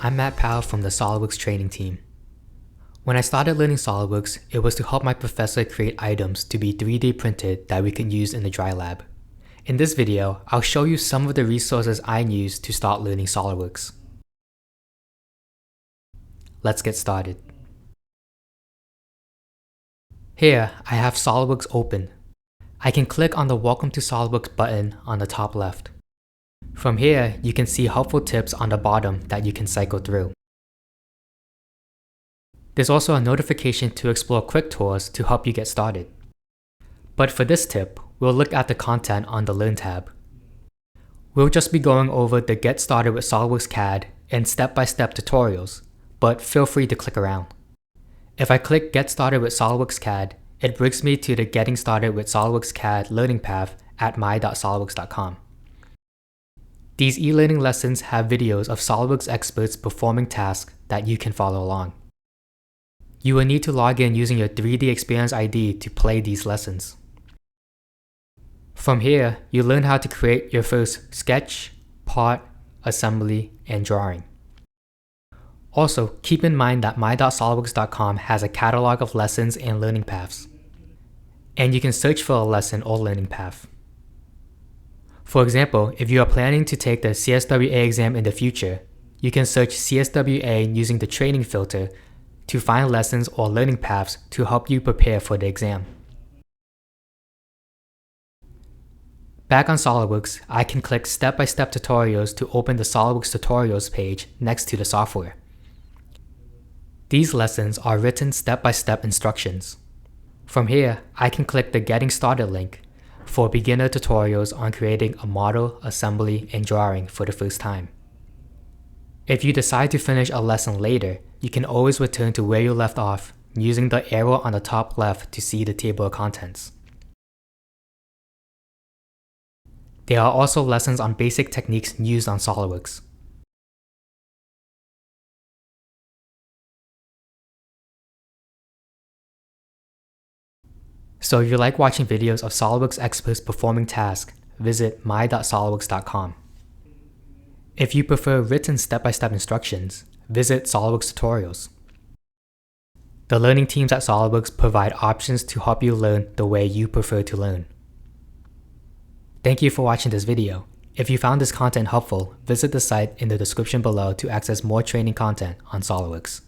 I'm Matt Powell from the SOLIDWORKS training team. When I started learning SOLIDWORKS, it was to help my professor create items to be 3D printed that we can use in the dry lab. In this video, I'll show you some of the resources I used to start learning SOLIDWORKS. Let's get started. Here, I have SOLIDWORKS open. I can click on the Welcome to SOLIDWORKS button on the top left. From here, you can see helpful tips on the bottom that you can cycle through. There's also a notification to explore quick tours to help you get started. But for this tip, we'll look at the content on the Learn tab. We'll just be going over the Get Started with SOLIDWORKS CAD and step-by-step tutorials, but feel free to click around. If I click Get Started with SOLIDWORKS CAD, it brings me to the Getting Started with SOLIDWORKS CAD learning path at my.solidworks.com. These e-learning lessons have videos of SOLIDWORKS experts performing tasks that you can follow along. You will need to log in using your 3D Experience ID to play these lessons. From here, you learn how to create your first sketch, part, assembly, and drawing. Also, keep in mind that my.solidworks.com has a catalog of lessons and learning paths, and you can search for a lesson or learning path. For example, if you are planning to take the CSWA exam in the future, you can search CSWA using the training filter to find lessons or learning paths to help you prepare for the exam. Back on SOLIDWORKS, I can click step-by-step tutorials to open the SOLIDWORKS tutorials page next to the software. These lessons are written step-by-step instructions. From here, I can click the Getting Started link for beginner tutorials on creating a model, assembly, and drawing for the first time. If you decide to finish a lesson later, you can always return to where you left off using the arrow on the top left to see the table of contents. There are also lessons on basic techniques used on SOLIDWORKS. So if you like watching videos of SOLIDWORKS experts performing tasks, visit my.solidworks.com. If you prefer written step-by-step instructions, visit SOLIDWORKS tutorials. The learning teams at SOLIDWORKS provide options to help you learn the way you prefer to learn. Thank you for watching this video. If you found this content helpful, visit the site in the description below to access more training content on SOLIDWORKS.